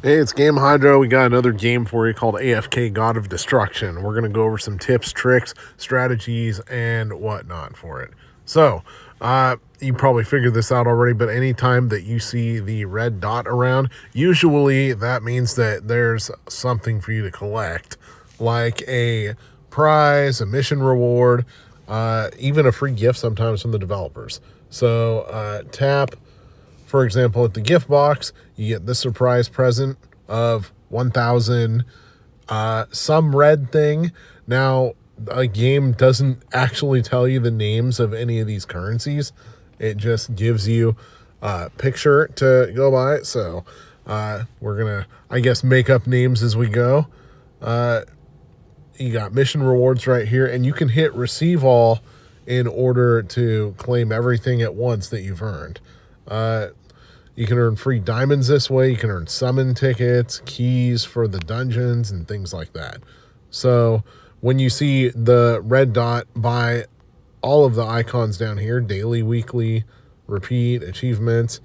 Hey, it's Game Hydro. We got another game for you called AFK God of Destruction. We're going to go over some tips, tricks, strategies, and whatnot for it. So, you probably figured this out already, but anytime that you see the red dot around, usually that means that there's something for you to collect, like a prize, a mission reward, even a free gift sometimes from the developers. So, tap, for example, at the gift box, you get this surprise present of 1,000 some red thing. Now, a game doesn't actually tell you the names of any of these currencies. It just gives you a picture to go by. So we're going to, I guess, make up names as we go. You got mission rewards right here, and you can hit receive all in order to claim everything at once that you've earned. You can earn free diamonds this way. You can earn summon tickets, keys for the dungeons, and things like that. So when you see the red dot by all of the icons down here, daily, weekly, repeat, achievements,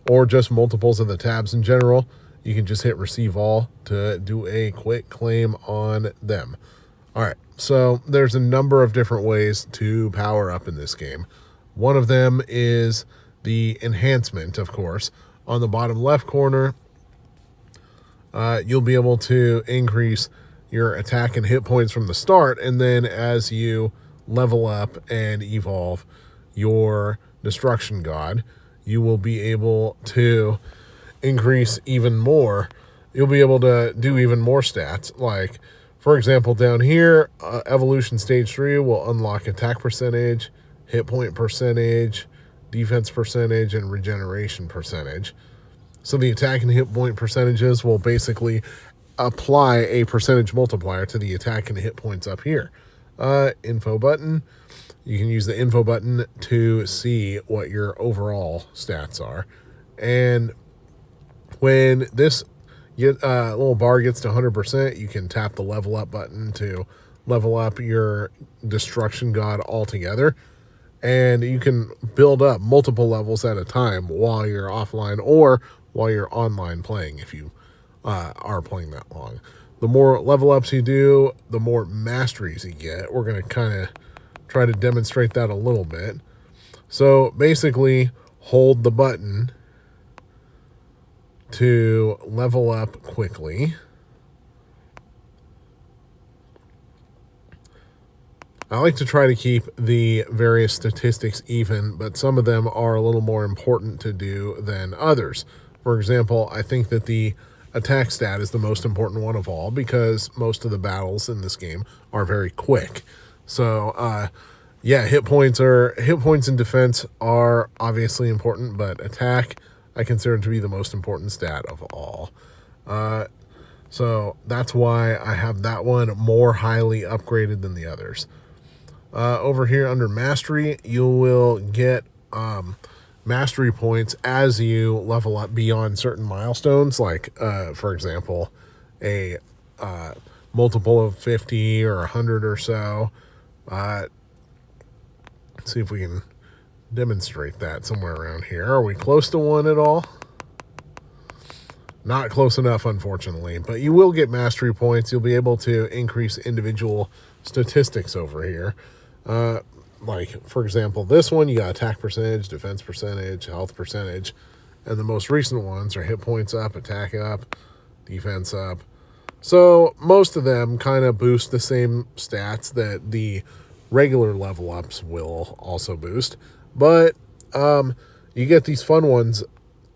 or just multiples of the tabs in general, you can just hit receive all to do a quick claim on them. All right, so there's a number of different ways to power up in this game. One of them is the enhancement, of course. On the bottom left corner, you'll be able to increase your attack and hit points from the start, and then as you level up and evolve your Destruction God, you will be able to increase even more. You'll be able to do even more stats. Like, for example, down here, Evolution Stage 3 will unlock attack percentage, hit point percentage, defense percentage, and regeneration percentage. So the attack and hit point percentages will basically apply a percentage multiplier to the attack and hit points up here. Info button. You can use the info button to see what your overall stats are. And when this little bar gets to 100%, you can tap the level up button to level up your Destruction God altogether. And you can build up multiple levels at a time while you're offline or while you're online playing if you are playing that long. The more level ups you do, the more masteries you get. We're going to kind of try to demonstrate that a little bit. So basically, hold the button to level up quickly. I like to try to keep the various statistics even, but some of them are a little more important to do than others. For example, I think that the attack stat is the most important one of all because most of the battles in this game are very quick. So, yeah, hit points and defense are obviously important, but attack I consider to be the most important stat of all. So that's why I have that one more highly upgraded than the others. Over here under mastery, you will get mastery points as you level up beyond certain milestones, like for example a multiple of 50 or 100 or so. Let's see if we can demonstrate that somewhere around here. Are we close to one at all? Not close enough, unfortunately, but you will get mastery points. You'll be able to increase individual statistics over here. Like, for example, this one, you got attack percentage, defense percentage, health percentage, and the most recent ones are hit points up, attack up, defense up. So most of them kind of boost the same stats that the regular level ups will also boost. But you get these fun ones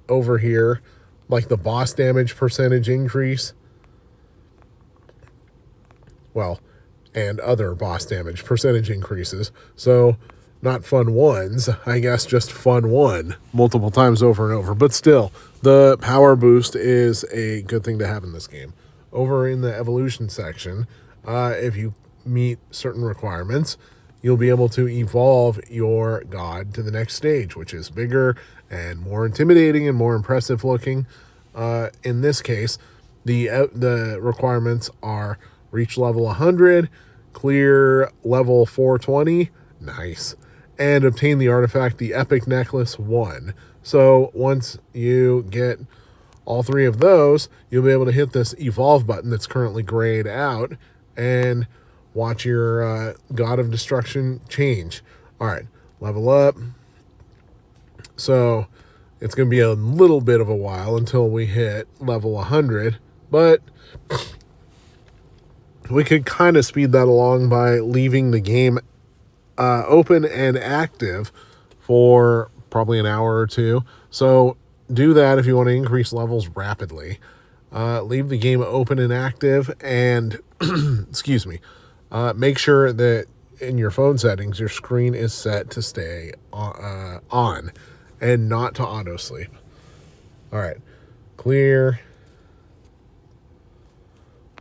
over here, like the boss damage percentage increase. Well, and other boss damage percentage increases. So not fun ones, I guess just fun one multiple times over and over. But still, the power boost is a good thing to have in this game. Over in the evolution section, if you meet certain requirements, you'll be able to evolve your god to the next stage, which is bigger and more intimidating and more impressive looking. In this case, the requirements are reach level 100, clear level 420, nice, and obtain the artifact, the Epic Necklace 1. So once you get all 3 of those, you'll be able to hit this evolve button that's currently grayed out and watch your God of Destruction change. All right, level up. So it's going to be a little bit of a while until we hit level 100, but we could kind of speed that along by leaving the game open and active for probably an hour or two. So do that if you want to increase levels rapidly. Leave the game open and active, and excuse me, make sure that in your phone settings your screen is set to stay on and not to auto sleep. All right, clear.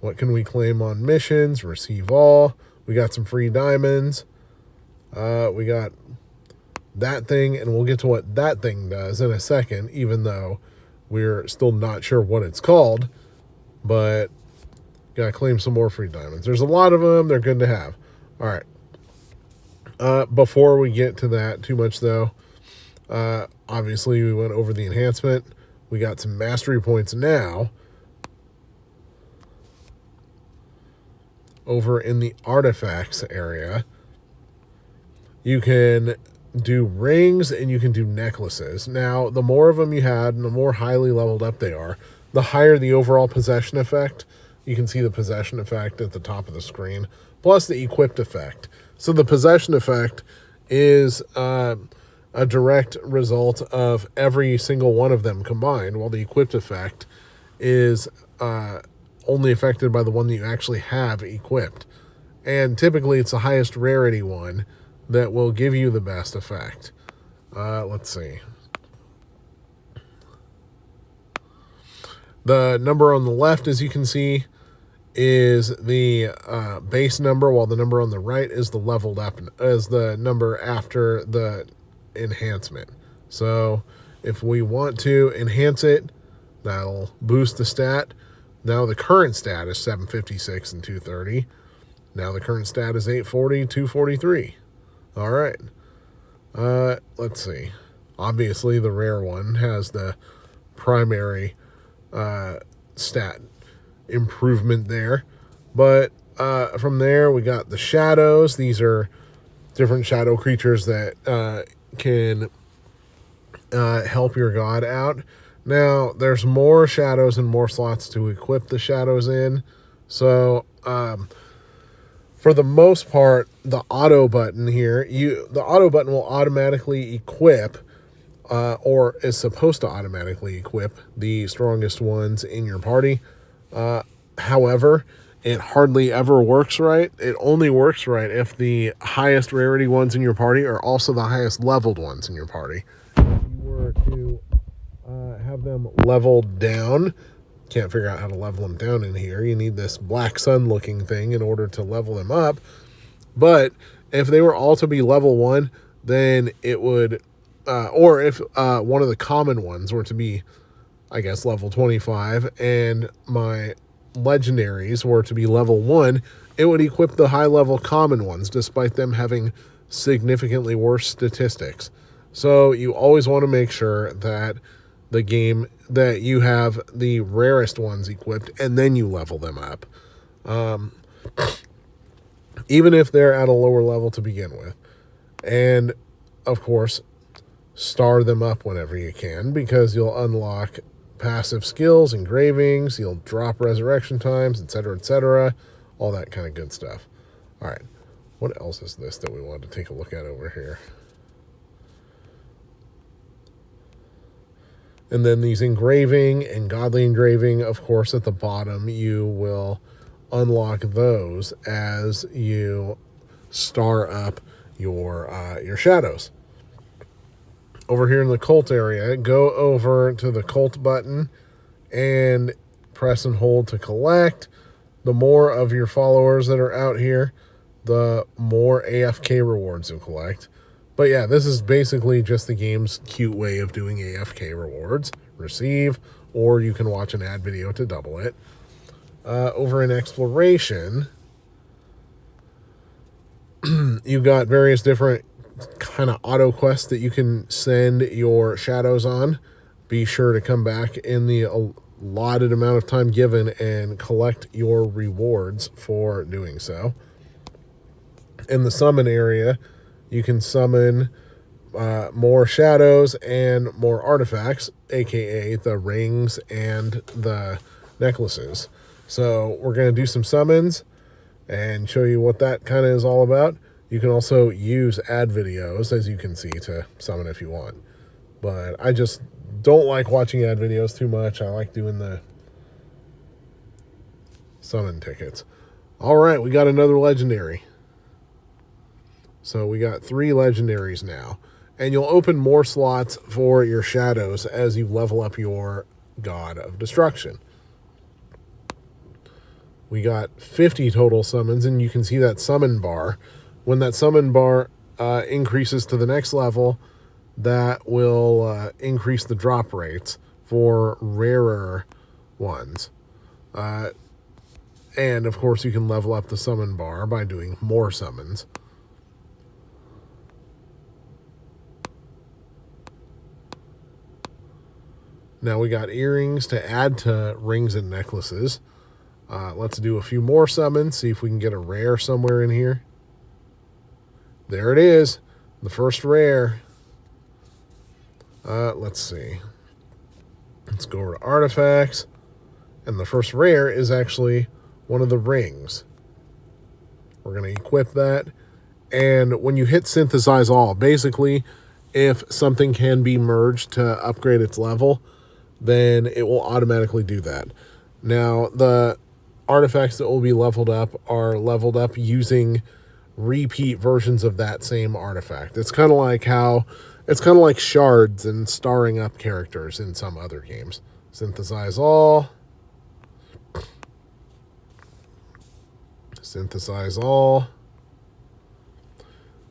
What can we claim on missions? Receive all. We got some free diamonds. We got that thing, and we'll get to what that thing does in a second, even though we're still not sure what it's called. But gotta claim some more free diamonds. There's a lot of them. They're good to have. All right. Before we get to that too much, though, obviously we went over the enhancement. We got some mastery points now. Over in the artifacts area, you can do rings and you can do necklaces. Now, the more of them you had and the more highly leveled up they are, the higher the overall possession effect. You can see the possession effect at the top of the screen, plus the equipped effect. So the possession effect is a direct result of every single one of them combined, while the equipped effect is only affected by the one that you actually have equipped. And typically it's the highest rarity one that will give you the best effect. Let's see. The number on the left, as you can see, is the base number, while the number on the right is the leveled up, as the number after the enhancement. So if we want to enhance it, that'll boost the stat. Now the current stat is 756 and 230. Now the current stat is 840, 243. All right. Let's see. Obviously, the rare one has the primary stat improvement there. But from there, we got the shadows. These are different shadow creatures that can help your god out. Now, there's more shadows and more slots to equip the shadows in. So, for the most part, the auto button here, the auto button will automatically equip, or is supposed to automatically equip the strongest ones in your party. However, it hardly ever works right. It only works right if the highest rarity ones in your party are also the highest leveled ones in your party. If you were to have them leveled down, can't figure out how to level them down in here. You need this black sun looking thing in order to level them up. But if they were all to be level 1, then it would, or if one of the common ones were to be, I guess, level 25, and my legendaries were to be level 1, it would equip the high level common ones, despite them having significantly worse statistics. So you always want to make sure that the game, that you have the rarest ones equipped, and then you level them up. Even if they're at a lower level to begin with. And, of course, star them up whenever you can, because you'll unlock passive skills, engravings, you'll drop resurrection times, etc., all that kind of good stuff. All right, what else is this that we wanted to take a look at over here? And then these engraving and godly engraving, of course, at the bottom, you will unlock those as you star up your shadows. Over here in the cult area, go over to the cult button and press and hold to collect. The more of your followers that are out here, the more AFK rewards you'll collect. But yeah, this is basically just the game's cute way of doing AFK rewards. Receive, or you can watch an ad video to double it. Over in exploration, you've got various different kind of auto quests that you can send your shadows on. be sure to come back in the allotted amount of time given and collect your rewards for doing so. In the summon area, you can summon more shadows and more artifacts, aka the rings and the necklaces. So we're going to do some summons and show you what that kind of is all about. You can also use ad videos, as you can see, to summon if you want. But I just don't like watching ad videos too much. I like doing the summon tickets. All right, we got another legendary. So we got 3 legendaries now. And you'll open more slots for your shadows as you level up your God of Destruction. We got 50 total summons, and you can see that summon bar. When that summon bar increases to the next level, that will increase the drop rates for rarer ones. And, of course, you can level up the summon bar by doing more summons. Now we got earrings to add to rings and necklaces. Let's do a few more summons, see if we can get a rare somewhere in here. There it is, the first rare. Let's see. Let's go over to artifacts. And the first rare is actually one of the rings. We're going to equip that. And when you hit synthesize all, basically, if something can be merged to upgrade its level, then it will automatically do that. Now, the artifacts that will be leveled up are leveled up using repeat versions of that same artifact. It's kind of like shards and starring up characters in some other games. Synthesize all. Synthesize all.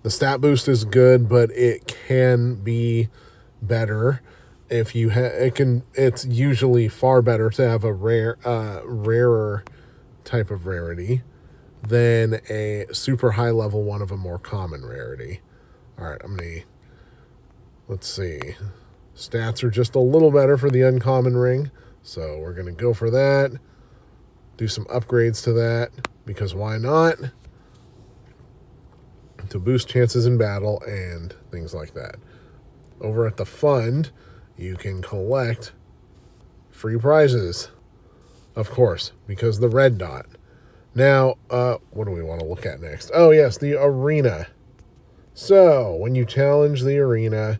The stat boost is good, but it can be better. If you it's usually far better to have a rarer type of rarity than a super high level one of a more common rarity. All right, let's see. Stats are just a little better for the uncommon ring, so we're going to go for that. Do some upgrades to that, because why not? To boost chances in battle and things like that. Over at the fund, you can collect free prizes, of course, because the red dot. Now, what do we want to look at next? Oh, yes, the arena. So, when you challenge the arena,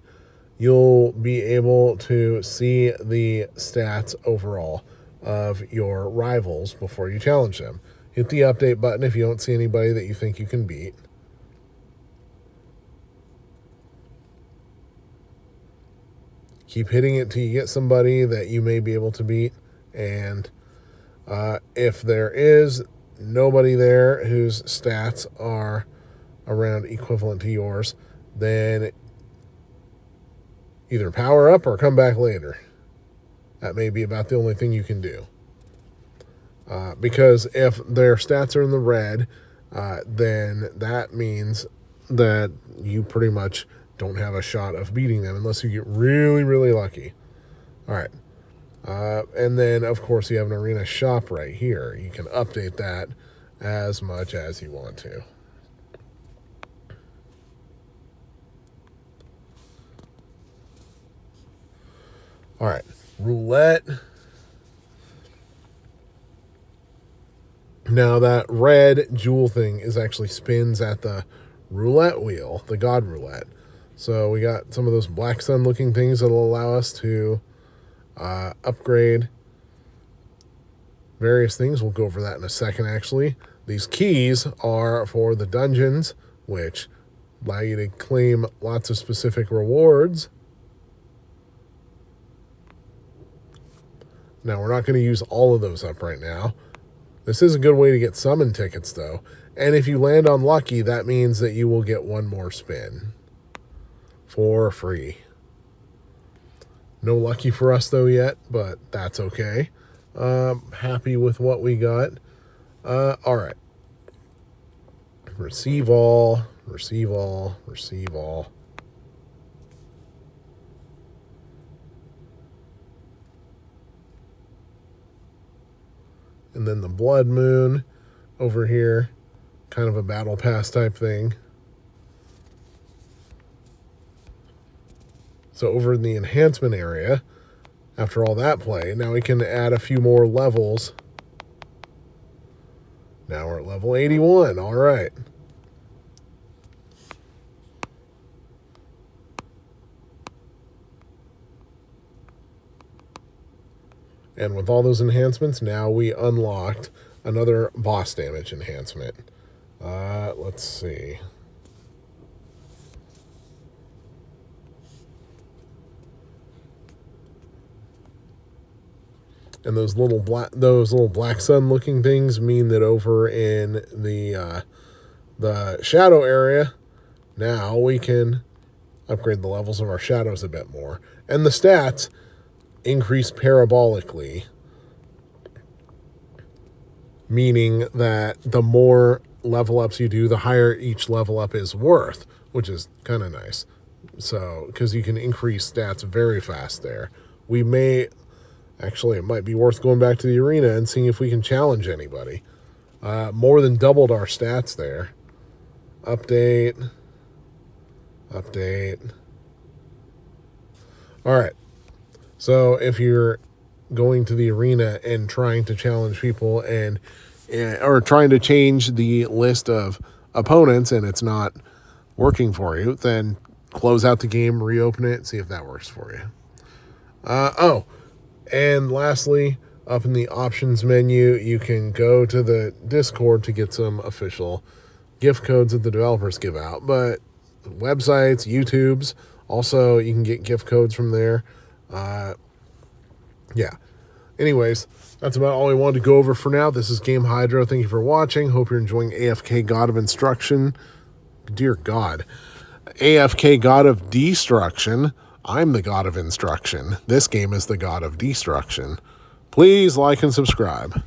you'll be able to see the stats overall of your rivals before you challenge them. Hit the update button if you don't see anybody that you think you can beat. Keep hitting it till you get somebody that you may be able to beat. And if there is nobody there whose stats are around equivalent to yours, then either power up or come back later. That may be about the only thing you can do. Because if their stats are in the red, then that means that you pretty much don't have a shot of beating them unless you get really, really lucky. All right. And then, of course, you have an arena shop right here. You can update that as much as you want to. All right. Roulette. Now, that red jewel thing actually spins at the roulette wheel, the God roulette. So we got some of those black sun looking things that will allow us to upgrade various things. We'll go over that in a second, actually. These keys are for the dungeons, which allow you to claim lots of specific rewards. Now, we're not going to use all of those up right now. This is a good way to get summon tickets, though. And if you land on lucky, that means that you will get one more spin for free. No lucky for us, though, yet, but that's okay. Happy with what we got. All right. Receive all, receive all, receive all. And then the Blood Moon over here, kind of a battle pass type thing. So over in the enhancement area, after all that play, now we can add a few more levels. Now we're at level 81. All right. And with all those enhancements, now we unlocked another boss damage enhancement. Let's see. And those little black sun looking things mean that over in the shadow area, now we can upgrade the levels of our shadows a bit more. And the stats increase parabolically, meaning that the more level ups you do, the higher each level up is worth, which is kind of nice. So, because you can increase stats very fast there. We may, actually, it might be worth going back to the arena and seeing if we can challenge anybody. More than doubled our stats there. Update. All right. So if you're going to the arena and trying to challenge people or trying to change the list of opponents and it's not working for you, then close out the game, reopen it, see if that works for you. And lastly, up in the options menu, you can go to the Discord to get some official gift codes that the developers give out. But websites, YouTubes, also you can get gift codes from there. Yeah. Anyways, that's about all I wanted to go over for now. This is Game Hydro. Thank you for watching. Hope you're enjoying AFK God of Instruction. Dear God. AFK God of Destruction. I'm the God of Instruction. This game is the God of Destruction. Please like and subscribe.